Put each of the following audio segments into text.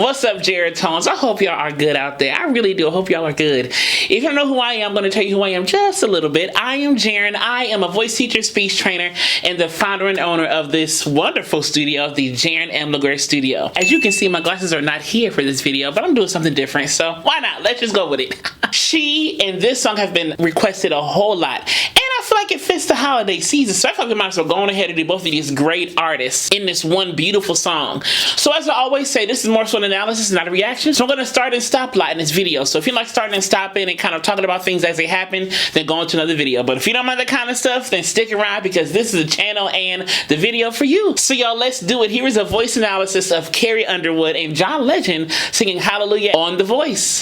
What's up, Jared Tones? I hope y'all are good out there. I really do. I hope y'all are good. If you don't know who I am, I'm going to tell you who I am just a little bit. I am Jared. I am a voice teacher, speech trainer, and the founder and owner of this wonderful studio, the Jared M. LeGress Studio. As you can see, my glasses are not here for this video, but I'm doing something different, so why not? Let's just go with it. She and this song have been requested a whole lot, and I feel like it fits the holiday season, so I feel like we might as well go on ahead and do both of these great artists in this one beautiful song. So as I always say, this is more so an analysis, not a reaction. So I'm going to start and stop light in this video. So if you like starting and stopping and kind of talking about things as they happen, then go on to another video. But if you don't mind that kind of stuff, then stick around because this is the channel and the video for you. So y'all, let's do it. Here is a voice analysis of Carrie Underwood and John Legend singing Hallelujah on The Voice.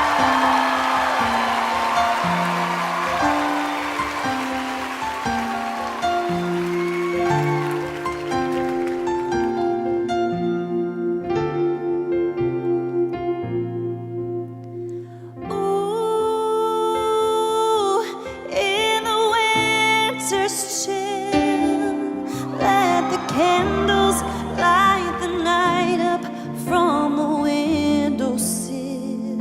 Candles light the night up from the windowsill.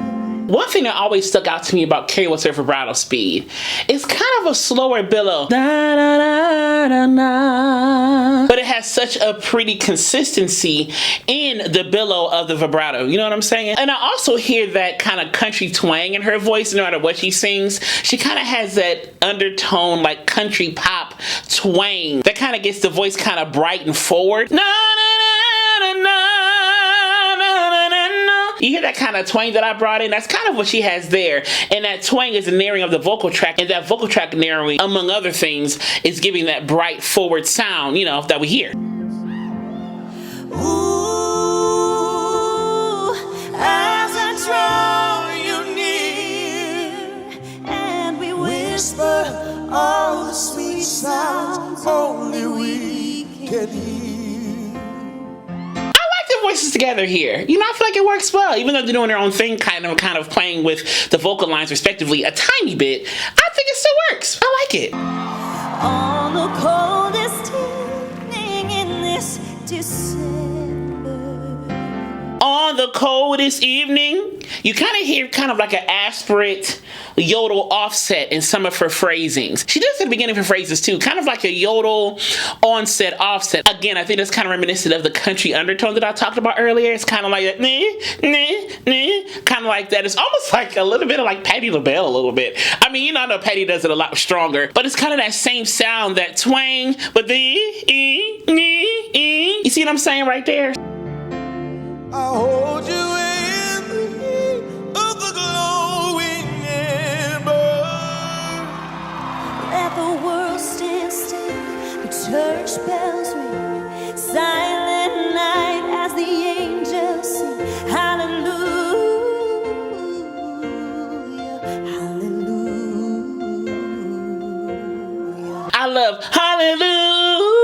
One thing that always stuck out to me about Carrie was her vibrato speed. It's kind of a slower billow, da, da, da, da, da, but it has such a pretty consistency in the billow of the vibrato. You know what I'm saying? And I also hear that kind of country twang in her voice. No matter what she sings, she kind of has that undertone, like country pop twang that kind of gets the voice kind of bright and forward. Na, na, na, na, na. You hear that kind of twang that I brought in? That's kind of what she has there. And that twang is the narrowing of the vocal track. And that vocal track narrowing, among other things, is giving that bright forward sound, you know, that we hear. Ooh, as I draw you near and we whisper all the sweet sounds only we can hear. Voices together here. You know, I feel like it works well. Even though they're doing their own thing, kind of playing with the vocal lines respectively a tiny bit, I think it still works. I like it. On the coldest evening in this December. On the coldest evening, you kind of hear kind of like an aspirate yodel offset in some of her phrasings. She does at the beginning of her phrases too, kind of like a yodel onset offset. Again, I think that's kind of reminiscent of the country undertone that I talked about earlier. It's kind of like that, kind of like that. It's almost like a little bit of like Patti LaBelle a little bit. I mean, you know, I know Patti does it a lot stronger, but it's kind of that same sound, that twang, but the you see what I'm saying right there? I hold you in the heat of the glowing ember. Let the world stand still, the church bells ring, silent night as the angels sing, hallelujah, hallelujah. I love hallelujah.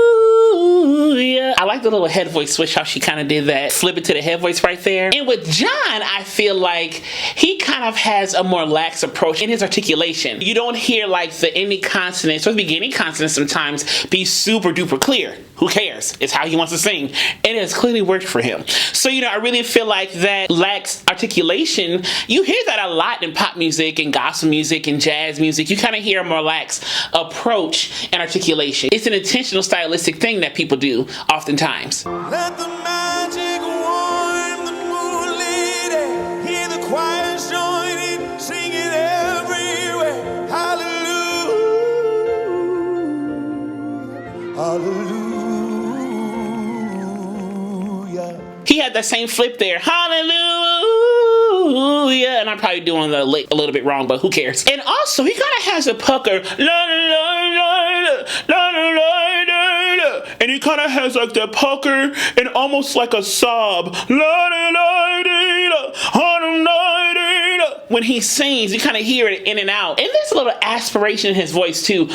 I like the little head voice switch, how she kind of did that. Flip it to the head voice right there. And with John, I feel like he kind of has a more lax approach in his articulation. You don't hear like the ending consonants or the beginning consonants sometimes be super duper clear. Who cares? It's how he wants to sing. And it has clearly worked for him. So, you know, I really feel like that lax articulation, you hear that a lot in pop music and gospel music and jazz music. You kind of hear a more lax approach and articulation. It's an intentional stylistic thing that people do oftentimes. Let the magic warm the moon lady. Hear the choir joining, singing everywhere. Hallelujah, hallelujah. He had that same flip there. Hallelujah. And I'm probably doing the lick a little bit wrong, but who cares? And also, he kind of has a pucker. And he kind of has like that pucker and almost like a sob. When he sings, you kind of hear it in and out. And there's a little aspiration in his voice too.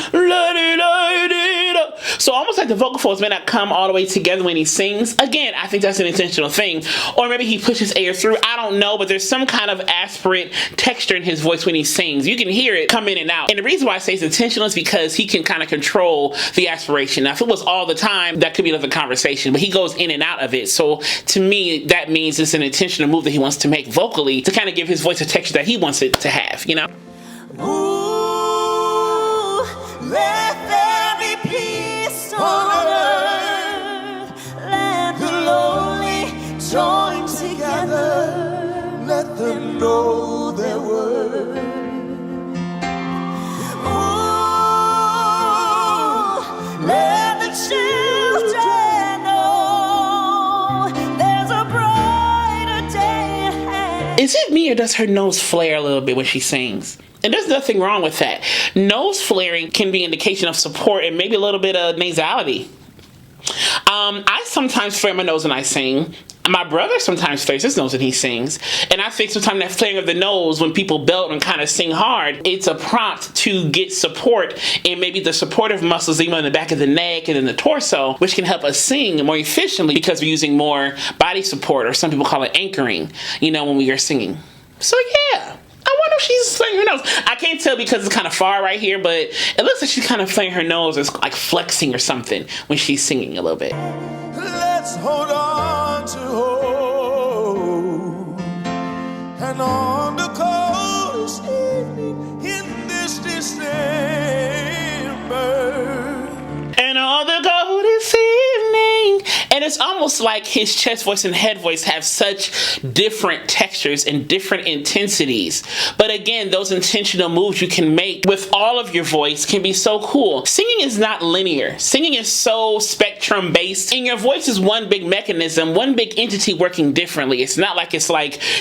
So almost like the vocal folds may not come all the way together when he sings. Again, I think that's an intentional thing. Or maybe he pushes air through. I don't know, but there's some kind of aspirate texture in his voice when he sings. You can hear it come in and out. And the reason why I say it's intentional is because he can kind of control the aspiration. Now, if it was all the time, that could be another conversation, but he goes in and out of it. So to me, that means it's an intentional move that he wants to make vocally to kind of give his voice a texture that he wants it to have, you know? Ooh, let there be peace on earth. Let the lonely join together. Let them know their worth. Ooh, let the children know there's a brighter day ahead. Is it me or does her nose flare a little bit when she sings? And there's nothing wrong with that. Nose flaring can be an indication of support and maybe a little bit of nasality. I sometimes flare my nose when I sing. My brother sometimes flares his nose when he sings. And I think sometimes that flaring of the nose when people belt and kind of sing hard, it's a prompt to get support in maybe the supportive muscles, even in the back of the neck and in the torso, which can help us sing more efficiently because we're using more body support, or some people call it anchoring, you know, when we are singing. So yeah. I wonder if she's flaring her nose. I can't tell because it's kind of far right here, but it looks like she's kind of flaring her nose. It's like flexing or something when she's singing a little bit. Let's hold on to hope. And on the coldest evening in this December. And all the coldest evening. And it's almost like his chest voice and head voice have such different textures and different intensities. But again, those intentional moves you can make with all of your voice can be so cool. Singing is not linear. Singing is so spectrum based, and your voice is one big mechanism, one big entity working differently. It's not like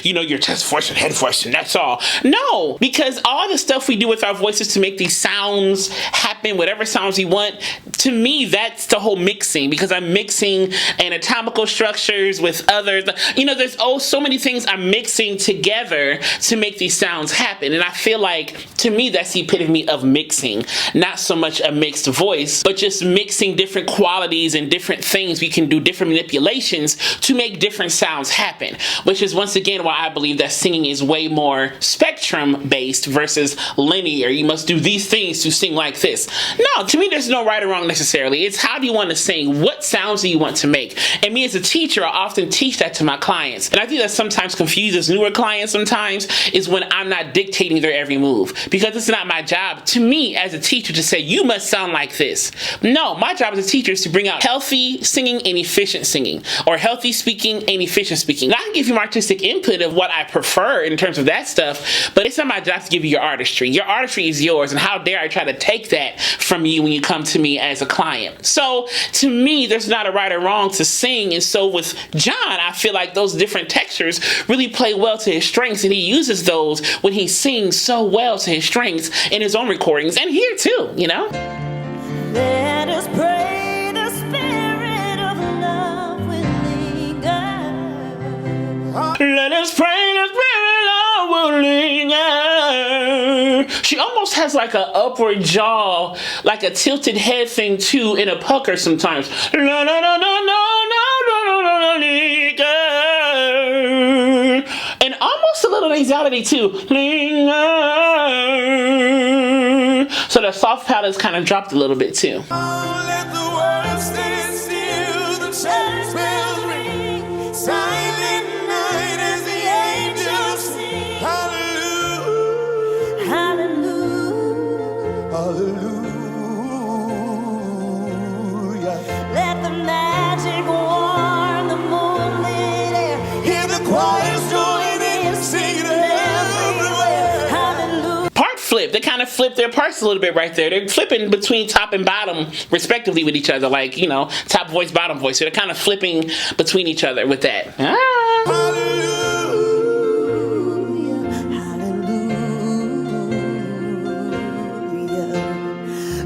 you know, your chest voice and head voice and that's all. No, because all the stuff we do with our voices to make these sounds happen, whatever sounds we want, to me, that's the whole mixing, because I'm mixing anatomical structures with others. You know, there's so many things I'm mixing together to make these sounds happen. And I feel like, to me, that's the epitome of mixing. Not so much a mixed voice, but just mixing different qualities and different things. We can do different manipulations to make different sounds happen, which is once again why I believe that singing is way more spectrum based versus linear. You must do these things to sing like this. No, to me, there's no right or wrong necessarily. It's how do you want to sing? What sounds do you want to make? And me as a teacher, I often teach that to my clients. And I think that sometimes confuses newer clients sometimes is when I'm not dictating their every move, because it's not my job to me as a teacher to say, you must sound like this. No, my job as a teacher is to bring out healthy singing and efficient singing, or healthy speaking and efficient speaking. I can give you my artistic input of what I prefer in terms of that stuff, but it's not my job to give you your artistry. Your artistry is yours, and how dare I try to take that from you when you come to me as a client. So to me, there's not a right or wrong to sing. And so with John, I feel like those different textures really play well to his strengths, and he uses those when he sings so well to his strengths in his own recordings and here too, you know? Let us pray the spirit of love will linger. Let us pray the spirit of love will linger. She almost has like an upward jaw, like a tilted head thing too, in a pucker sometimes. La la la la la la la linger. And almost a little nasality too. Linger. So the soft palate is kind of dropped a little bit too. Oh, let the world stand still, the church bells ring, silent night as the angels sing. Hallelujah, Hallelujah. hallelujah. Let the magic warm the moonlit air. Hear the choirs join in, singing everywhere. Hallelujah. Part flip. They kind of flip their parts a little bit right there. They're flipping between top and bottom respectively with each other, like, you know, top voice, bottom voice. So they're kind of flipping between each other with that. Ah.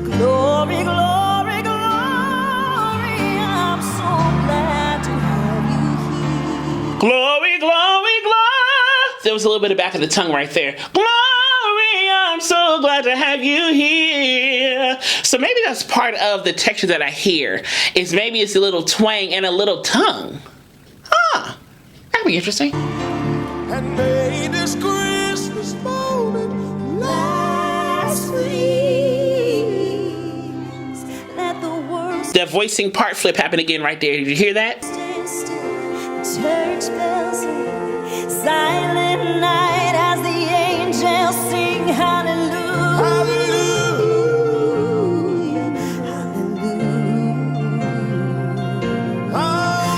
Glory, glory, glory. I'm so glad to have you here. Glory, glory, glory. There was a little bit of back of the tongue right there. Glory, I'm so glad to have you here. So maybe that's part of the texture that I hear. Is maybe it's a little twang and a little tongue. Huh. That'd be interesting. And may this Christmas moment last. Please let the world The voicing part flip happened again right there. Did you hear that? stand still. Church bells ring, silent night as the angels sing hallelujah. Hallelujah.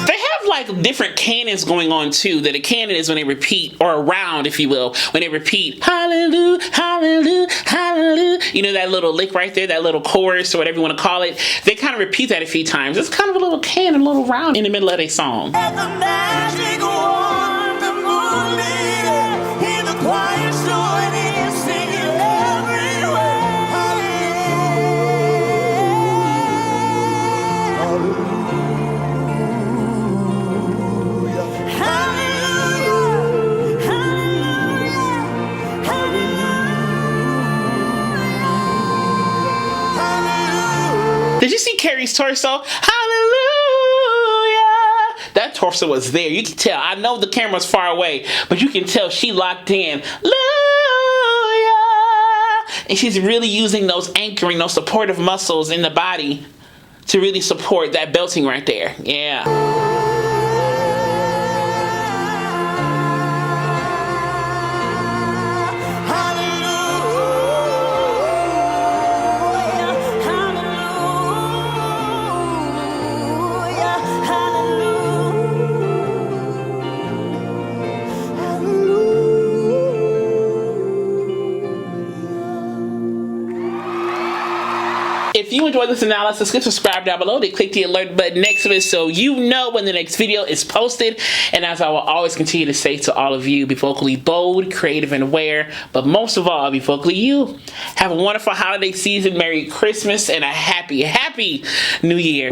They have like different canons going on too. That a canon is when they repeat, or a round, if you will, when they repeat hallelujah, hallelujah, hallelujah. You know that little lick right there, that little chorus or whatever you want to call it. They kind of repeat that a few times. It's kind of a little canon, a little round in the middle of their song. Let the magic wonderful leader hear the choir joining, singing everywhere. Hallelujah, hallelujah, hallelujah. Did you see Carrie's torso? Hallelujah! That torso was there. You can tell. I know the camera's far away, but you can tell she locked in. Hallelujah! And she's really using those anchoring, those supportive muscles in the body to really support that belting right there. Yeah. If you enjoyed this analysis, click subscribe down below. Then click the alert button next to it so you know when the next video is posted. And as I will always continue to say to all of you, be vocally bold, creative, and aware. But most of all, be vocally you. Have a wonderful holiday season. Merry Christmas and a happy, happy New Year.